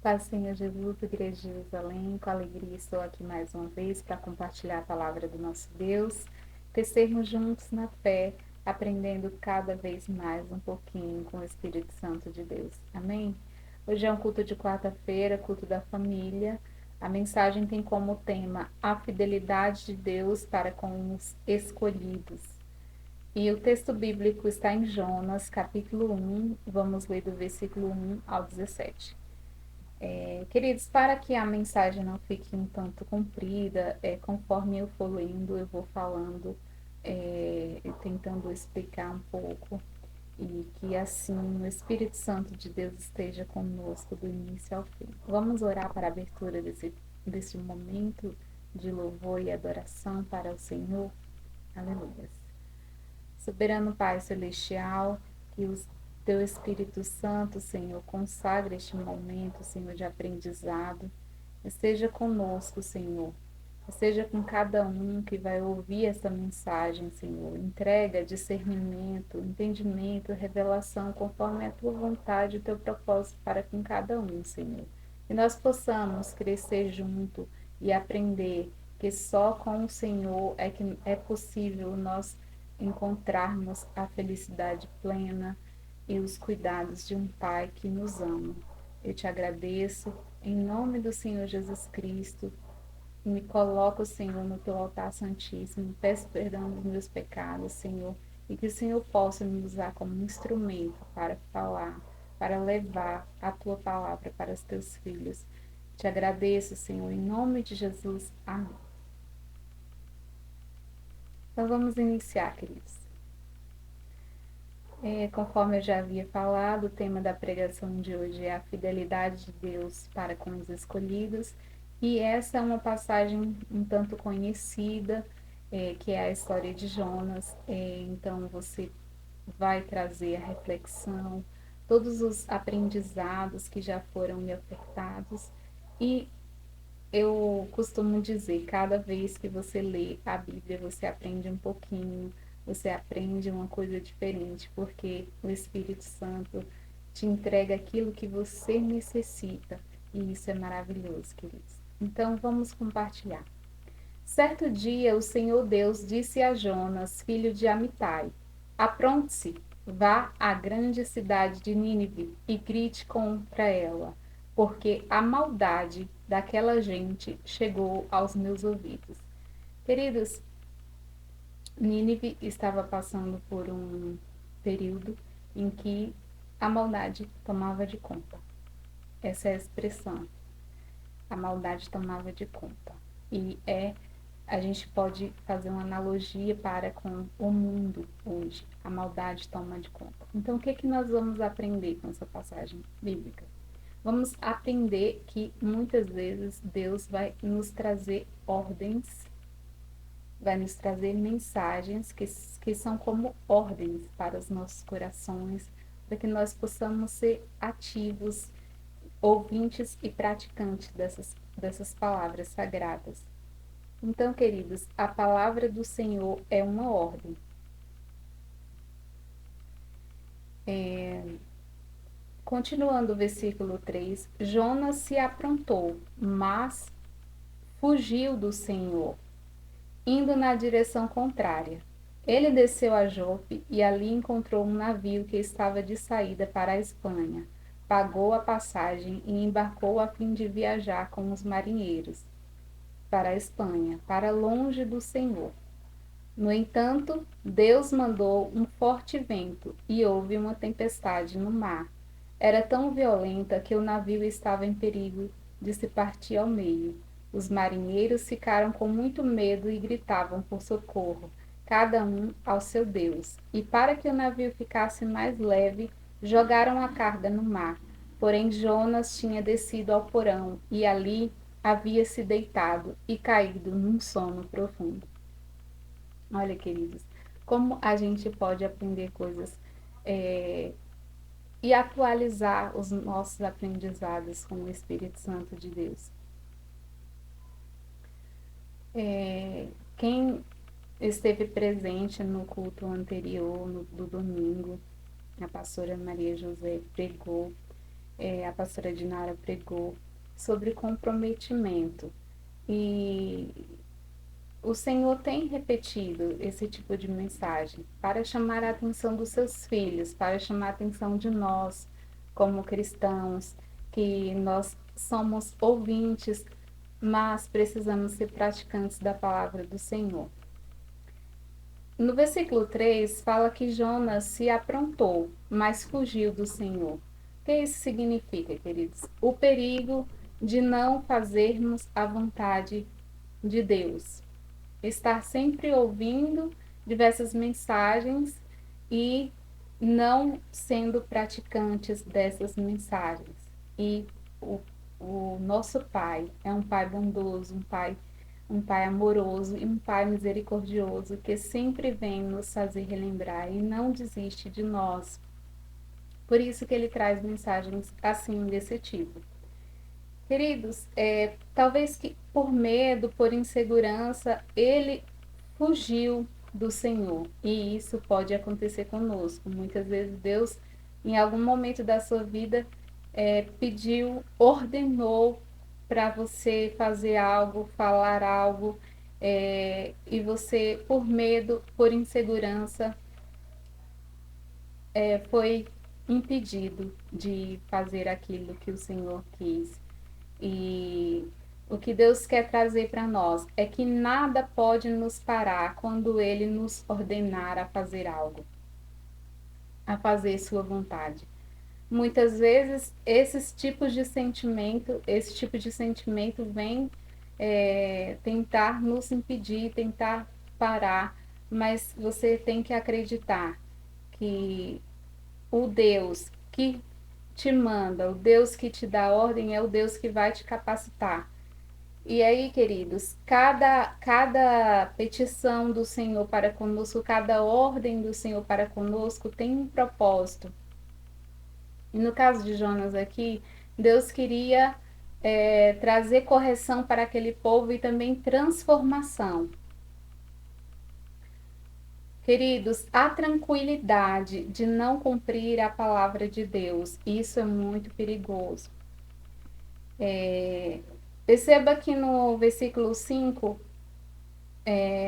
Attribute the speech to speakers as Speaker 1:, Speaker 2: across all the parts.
Speaker 1: Paz, Senhor Jesus, Igreja de Jerusalém, com alegria estou aqui mais uma vez para compartilhar a palavra do nosso Deus, crescermos juntos na fé, aprendendo cada vez mais um pouquinho com o Espírito Santo de Deus. Amém? Hoje é um culto de quarta-feira, culto da família. A mensagem tem como tema a fidelidade de Deus para com os escolhidos. E o texto bíblico está em Jonas, capítulo 1, vamos ler do versículo 1 ao 17. Queridos, para que a mensagem não fique um tanto comprida, conforme eu for lendo, eu vou falando, tentando explicar um pouco, e que assim o Espírito Santo de Deus esteja conosco do início ao fim. Vamos orar para a abertura desse momento de louvor e adoração para o Senhor. Aleluia. Soberano Pai Celestial, que o Teu Espírito Santo, Senhor, consagre este momento, Senhor, de aprendizado. Esteja conosco, Senhor. Esteja com cada um que vai ouvir essa mensagem, Senhor. Entrega discernimento, entendimento, revelação, conforme a Tua vontade e o Teu propósito para com cada um, Senhor. Que nós possamos crescer junto e aprender que só com o Senhor é que é possível nós encontrarmos a felicidade plena e os cuidados de um Pai que nos ama. Eu te agradeço, em nome do Senhor Jesus Cristo, me coloco, Senhor, no teu altar santíssimo, peço perdão dos meus pecados, Senhor, e que o Senhor possa me usar como instrumento para falar, para levar a tua palavra para os teus filhos. Te agradeço, Senhor, em nome de Jesus. Amém. Então vamos iniciar, queridos. Conforme eu já havia falado, o tema da pregação de hoje é a fidelidade de Deus para com os escolhidos, e essa é uma passagem um tanto conhecida, que é a história de Jonas. Então você vai trazer a reflexão, todos os aprendizados que já foram me ofertados, e eu costumo dizer, cada vez que você lê a Bíblia, você aprende um pouquinho, você aprende uma coisa diferente, porque o Espírito Santo te entrega aquilo que você necessita, e isso é maravilhoso, queridos. Então, vamos compartilhar. Certo dia, o Senhor Deus disse a Jonas, filho de Amitai: Apronte-se, vá à grande cidade de Nínive e grite contra ela, porque a maldade daquela gente chegou aos meus ouvidos. Queridos, Nínive estava passando por um período em que a maldade tomava de conta. Essa é a expressão. A maldade tomava de conta. E a gente pode fazer uma analogia para com o mundo hoje. A maldade toma de conta. Então, o que é que nós vamos aprender com essa passagem bíblica? Vamos aprender que muitas vezes Deus vai nos trazer ordens, vai nos trazer mensagens que são como ordens para os nossos corações, para que nós possamos ser ativos, ouvintes e praticantes dessas palavras sagradas. Então, queridos, a palavra do Senhor é uma ordem. Continuando o versículo 3, Jonas se aprontou, mas fugiu do Senhor, indo na direção contrária. Ele desceu a Jope e ali encontrou um navio que estava de saída para a Espanha. Pagou a passagem e embarcou a fim de viajar com os marinheiros para a Espanha, para longe do Senhor. No entanto, Deus mandou um forte vento e houve uma tempestade no mar. Era tão violenta que o navio estava em perigo de se partir ao meio. Os marinheiros ficaram com muito medo e gritavam por socorro, cada um ao seu Deus. E para que o navio ficasse mais leve, jogaram a carga no mar. Porém, Jonas tinha descido ao porão e ali havia se deitado e caído num sono profundo. Olha, queridos, como a gente pode aprender coisas e atualizar os nossos aprendizados com o Espírito Santo de Deus. Quem esteve presente no culto anterior, do domingo, a pastora Maria José pregou, a pastora Dinara pregou sobre comprometimento. E o Senhor tem repetido esse tipo de mensagem para chamar a atenção dos seus filhos, para chamar a atenção de nós, como cristãos, que nós somos ouvintes, mas precisamos ser praticantes da palavra do Senhor. No versículo 3, fala que Jonas se aprontou, mas fugiu do Senhor. O que isso significa, queridos? O perigo de não fazermos a vontade de Deus. Estar sempre ouvindo diversas mensagens e não sendo praticantes dessas mensagens. E o nosso Pai é um Pai bondoso, um pai amoroso e um Pai misericordioso que sempre vem nos fazer relembrar e não desiste de nós. Por isso que ele traz mensagens assim desse tipo. Queridos, talvez que por medo, por insegurança, ele fugiu do Senhor. E isso pode acontecer conosco. Muitas vezes Deus, em algum momento da sua vida, pediu, ordenou para você fazer algo, falar algo, e você, por medo, por insegurança, foi impedido de fazer aquilo que o Senhor quis. E o que Deus quer trazer para nós é que nada pode nos parar quando Ele nos ordenar a fazer algo, a fazer Sua vontade. Muitas vezes esse tipo de sentimento vem tentar nos impedir, tentar parar, mas você tem que acreditar que o Deus que te manda, o Deus que te dá ordem é o Deus que vai te capacitar. E aí, queridos, cada petição do Senhor para conosco, cada ordem do Senhor para conosco tem um propósito. E no caso de Jonas aqui, Deus queria trazer correção para aquele povo e também transformação. Queridos, a tranquilidade de não cumprir a palavra de Deus, isso é muito perigoso. Perceba que no versículo 5,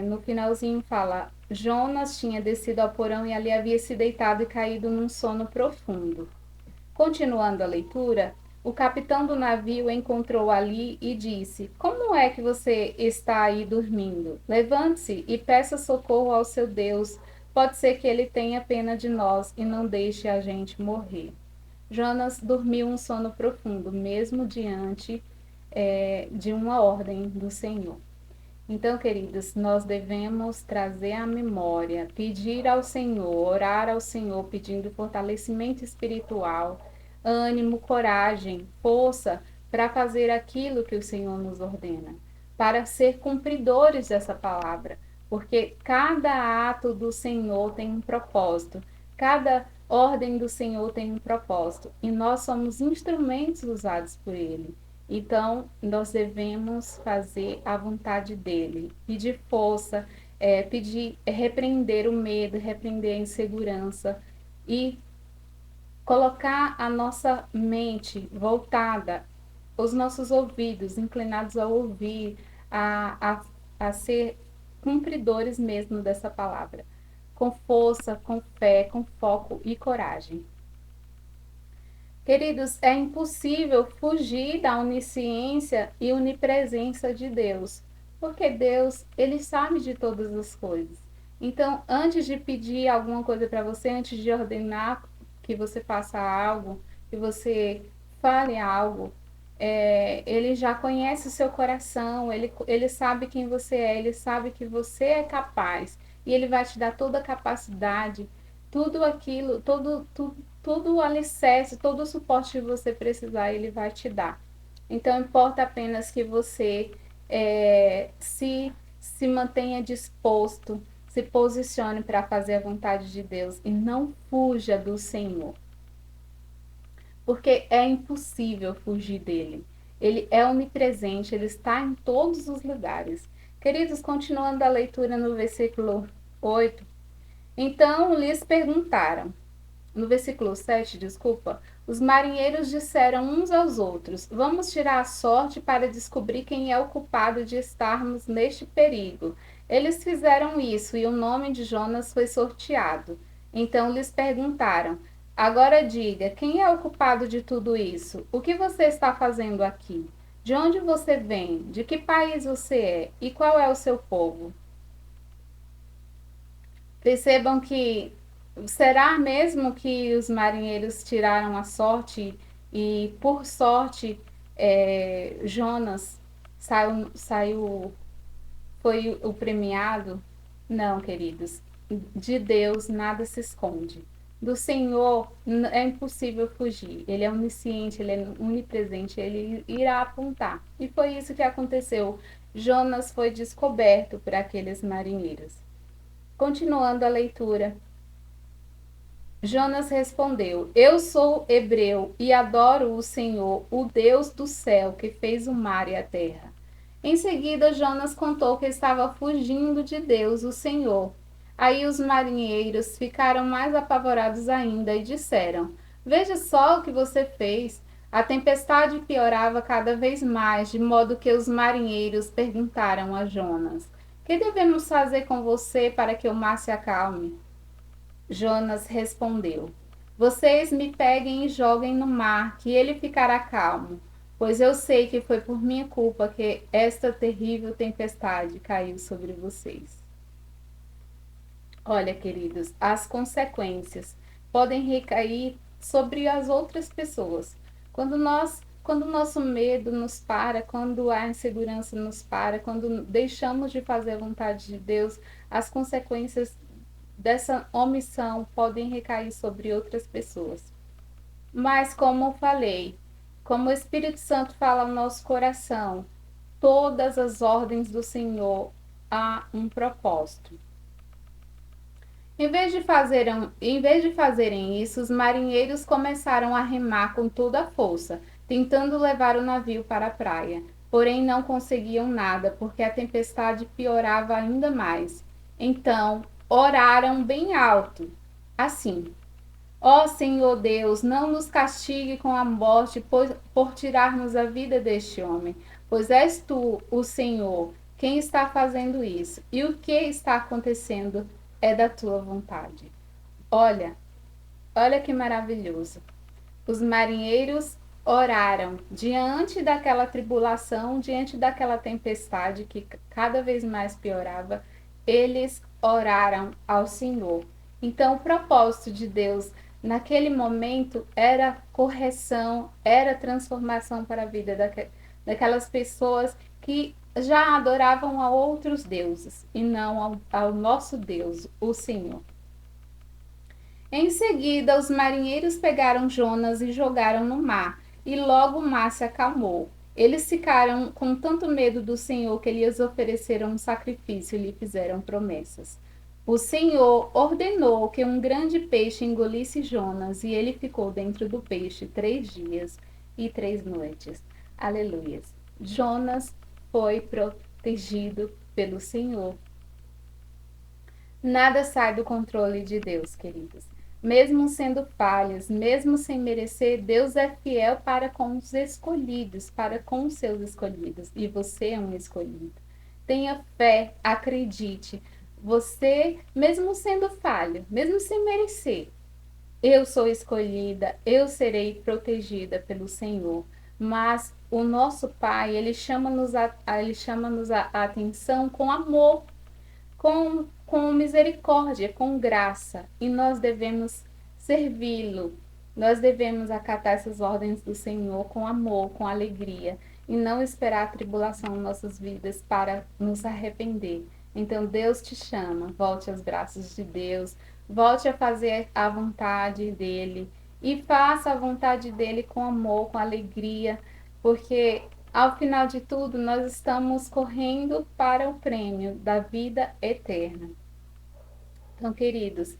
Speaker 1: no finalzinho fala: Jonas tinha descido ao porão e ali havia se deitado e caído num sono profundo. Continuando a leitura, o capitão do navio encontrou ali e disse: Como é que você está aí dormindo? Levante-se e peça socorro ao seu Deus. Pode ser que ele tenha pena de nós e não deixe a gente morrer. Jonas dormiu um sono profundo, mesmo diante de uma ordem do Senhor. Então, queridos, nós devemos trazer à memória, pedir ao Senhor, orar ao Senhor, pedindo fortalecimento espiritual, ânimo, coragem, força para fazer aquilo que o Senhor nos ordena, para ser cumpridores dessa palavra, porque cada ato do Senhor tem um propósito, cada ordem do Senhor tem um propósito, e nós somos instrumentos usados por Ele. Então, nós devemos fazer a vontade dele, pedir força, pedir, repreender o medo, repreender a insegurança e colocar a nossa mente voltada, os nossos ouvidos inclinados a ouvir, a ser cumpridores mesmo dessa palavra, com força, com fé, com foco e coragem. Queridos, é impossível fugir da onisciência e onipresença de Deus, porque Deus, ele sabe de todas as coisas. Então, antes de pedir alguma coisa para você, antes de ordenar que você faça algo, que você fale algo, ele já conhece o seu coração, ele sabe quem você é, ele sabe que você é capaz, e ele vai te dar toda a capacidade, tudo aquilo, todo o alicerce, todo o suporte que você precisar, ele vai te dar. Então, importa apenas que você se mantenha disposto, se posicione para fazer a vontade de Deus e não fuja do Senhor. Porque é impossível fugir dele. Ele é onipresente, ele está em todos os lugares. Queridos, continuando a leitura no versículo 8, então lhes perguntaram: no versículo 7, desculpa, os marinheiros disseram uns aos outros: Vamos tirar a sorte para descobrir quem é o culpado de estarmos neste perigo. Eles fizeram isso e o nome de Jonas foi sorteado. Então lhes perguntaram: Agora diga, quem é o culpado de tudo isso? O que você está fazendo aqui? De onde você vem? De que país você é? E qual é o seu povo? Percebam que será mesmo que os marinheiros tiraram a sorte e, por sorte, Jonas saiu, foi o premiado? Não, queridos. De Deus nada se esconde. Do Senhor é impossível fugir. Ele é onisciente, ele é onipresente, ele irá apontar. E foi isso que aconteceu. Jonas foi descoberto por aqueles marinheiros. Continuando a leitura. Jonas respondeu: Eu sou hebreu e adoro o Senhor, o Deus do céu, que fez o mar e a terra. Em seguida, Jonas contou que estava fugindo de Deus, o Senhor. Aí os marinheiros ficaram mais apavorados ainda e disseram: Veja só o que você fez. A tempestade piorava cada vez mais, de modo que os marinheiros perguntaram a Jonas: Que devemos fazer com você para que o mar se acalme? Jonas respondeu: Vocês me peguem e joguem no mar, que ele ficará calmo, pois eu sei que foi por minha culpa que esta terrível tempestade caiu sobre vocês. Olha, queridos, as consequências podem recair sobre as outras pessoas. Quando o nosso medo nos para, quando a insegurança nos para, quando deixamos de fazer a vontade de Deus, as consequências dessa omissão podem recair sobre outras pessoas. Mas, como eu falei, como o Espírito Santo fala ao nosso coração, todas as ordens do Senhor há um propósito. Em vez de fazerem isso, os marinheiros começaram a remar com toda a força, tentando levar o navio para a praia. Porém, não conseguiam nada, porque a tempestade piorava ainda mais. Então, oraram bem alto, assim: Ó Senhor Deus, não nos castigue com a morte por tirar-nos a vida deste homem, pois és tu, o Senhor, quem está fazendo isso, e o que está acontecendo é da tua vontade. Olha, olha que maravilhoso. Os marinheiros oraram diante daquela tribulação, diante daquela tempestade que cada vez mais piorava, eles oraram ao Senhor. Então, o propósito de Deus naquele momento era correção, era transformação para a vida daquelas pessoas que já adoravam a outros deuses e não ao nosso Deus, o Senhor. Em seguida, os marinheiros pegaram Jonas e jogaram no mar, e logo o mar se acalmou. Eles ficaram com tanto medo do Senhor que lhes ofereceram um sacrifício e lhe fizeram promessas. O Senhor ordenou que um grande peixe engolisse Jonas, e ele ficou dentro do peixe 3 dias e 3 noites. Aleluias. Jonas foi protegido pelo Senhor. Nada sai do controle de Deus, queridos. Mesmo sendo falhas, mesmo sem merecer, Deus é fiel para com os escolhidos, para com os seus escolhidos. E você é um escolhido. Tenha fé, acredite. Você, mesmo sendo falho, mesmo sem merecer, eu sou escolhida, eu serei protegida pelo Senhor. Mas o nosso Pai, ele chama-nos a atenção com amor, com misericórdia, com graça, e nós devemos servi-lo, nós devemos acatar essas ordens do Senhor com amor, com alegria, e não esperar a tribulação em nossas vidas para nos arrepender. Então Deus te chama, volte aos braços de Deus, volte a fazer a vontade dele, e faça a vontade dele com amor, com alegria, porque ao final de tudo, nós estamos correndo para o prêmio da vida eterna. Então, queridos,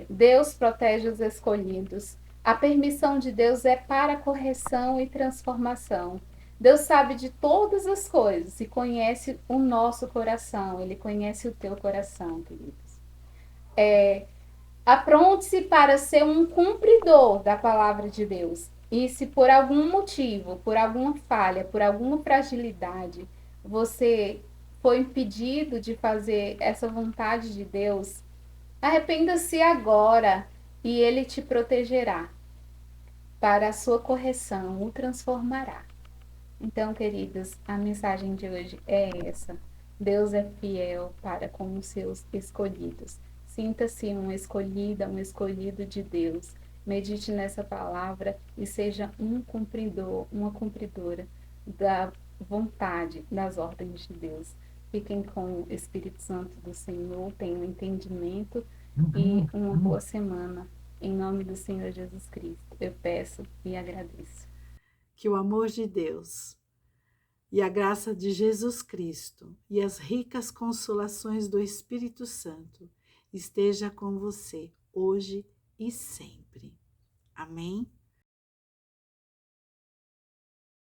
Speaker 1: Deus protege os escolhidos. A permissão de Deus é para correção e transformação. Deus sabe de todas as coisas e conhece o nosso coração. Ele conhece o teu coração, queridos. Apronte-se para ser um cumpridor da palavra de Deus. E se por algum motivo, por alguma falha, por alguma fragilidade, você foi impedido de fazer essa vontade de Deus, arrependa-se agora e ele te protegerá. Para a sua correção, o transformará. Então, queridos, a mensagem de hoje é essa. Deus é fiel para com os seus escolhidos. Sinta-se uma escolhida, um escolhido de Deus. Medite nessa palavra e seja um cumpridor, uma cumpridora da vontade, das ordens de Deus. Fiquem com o Espírito Santo do Senhor, tenham entendimento e uma boa semana. Em nome do Senhor Jesus Cristo, eu peço e agradeço.
Speaker 2: Que o amor de Deus e a graça de Jesus Cristo e as ricas consolações do Espírito Santo esteja com você hoje e sempre. Amém?